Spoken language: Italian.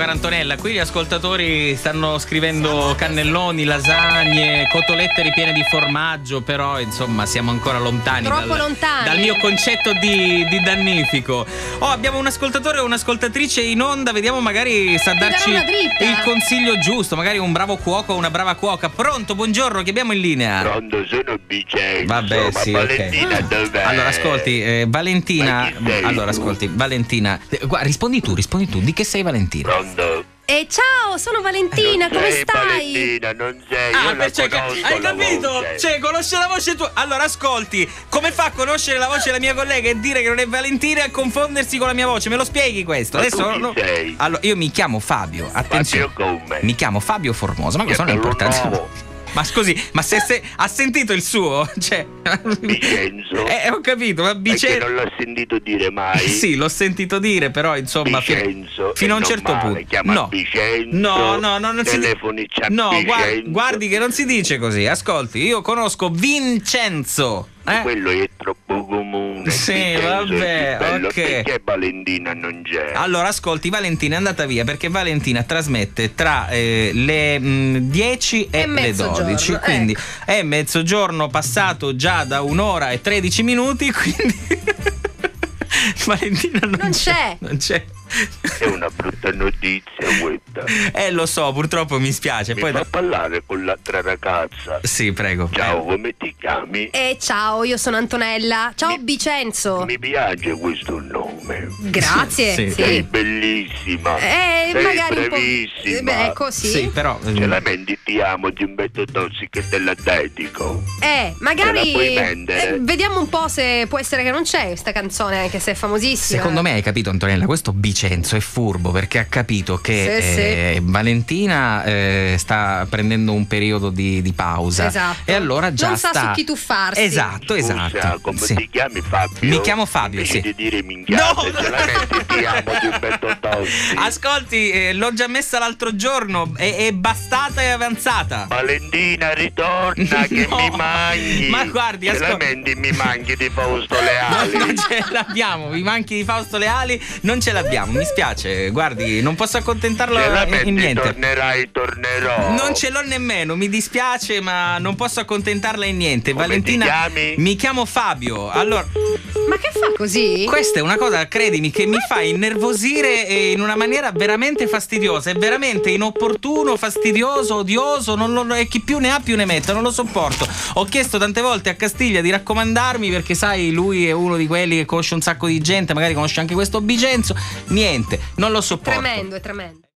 cara Antonella, qui gli ascoltatori stanno scrivendo cannelloni, lasagne, cotolette ripiene di formaggio, però insomma siamo ancora lontani. Troppo lontani dal mio concetto di dannifico. Abbiamo un ascoltatore o un'ascoltatrice in onda, vediamo magari sa darci il consiglio giusto, magari un bravo cuoco o una brava cuoca. Pronto, buongiorno, che abbiamo in linea? Pronto, sono Vincenzo. Vabbè, ma sì, Valentina okay. dov'è? Allora ascolti, Valentina. Allora ascolti, Valentina, rispondi tu, di che sei Valentina? Pronto? Ciao, sono Valentina, come stai? Valentina, non sei. Io la conosco, hai capito? Cioè, conosce la voce tua. Allora, ascolti, come fa a conoscere la voce della mia collega e dire che non è Valentina e confondersi con la mia voce? Me lo spieghi questo? Ma adesso tu chi sei? Allora, io mi chiamo Fabio, attenzione. Fabio come? Mi chiamo Fabio Formosa, ma questo non è importante. Ma scusi, ma se ha sentito il suo? Cioè, Vincenzo. Ho capito, ma Perché non l'ho sentito dire mai? Sì, l'ho sentito dire, però insomma Vincenzo, fino a un certo punto. No. Vincenzo, no, non si telefoni No, Vincenzo. guardi che non si dice così. Ascolti, io conosco Vincenzo. Quello è troppo comune. Sì, Vincenzo, vabbè, ok. Perché Valentina non c'è? Allora, ascolti, Valentina è andata via perché Valentina trasmette tra le 10 e le 12. Quindi è mezzogiorno passato già da 1 ora e 13 minuti, quindi Valentina non c'è. È una brutta notizia questa. Lo so, purtroppo mi spiace. Mi Poi fa parlare con l'altra ragazza. Sì, prego. Ciao, come ti chiami? Ciao, io sono Antonella. Ciao Vincenzo. Mi piace questo nome. Grazie. Sì. Sei bellissima. Sei magari bravissima. un po'. Beh, così. Sì, però Se la mendi ti amo, ti metto tossico e te la dedico. Magari Te la puoi vendere? vediamo un po' se può essere che non c'è questa canzone, anche se è famosissima. Secondo me hai capito, Antonella, questo Vincenzo è furbo perché ha capito che Valentina sta prendendo un periodo di pausa. Esatto. E allora già non sa su chi tuffarsi. Esatto. Scusa, come ti chiami, Fabio? Mi chiamo Fabio, Invece sì. di dire minchiate, No! se la metti ti amo, ti metto tossico. Ascolti, l'ho già messa l'altro giorno, è bastata e avanzata. Valentina, ritorna che mi manchi. Ma guardi, se la metti mi manchi di Fausto Leali. Non ce l'abbiamo, mi manchi di Fausto Leali, non ce l'abbiamo, mi spiace, guardi, non posso accontentarlo se la metti, in niente. tornerò. Non ce l'ho nemmeno, mi dispiace, ma non posso accontentarla in niente. Come Valentina, ti chiami? mi chiamo Fabio. Allora, Ma che fa così? questa è una cosa, credimi, che mi fa innervosire in una maniera veramente fastidiosa. È veramente inopportuno, fastidioso, odioso. E chi più ne ha più ne metta, non lo sopporto. Ho chiesto tante volte a Castiglia di raccomandarmi perché, sai, lui è uno di quelli che conosce un sacco di gente, magari conosce anche questo Vincenzo. Niente, non lo sopporto. Tremendo, è tremendo.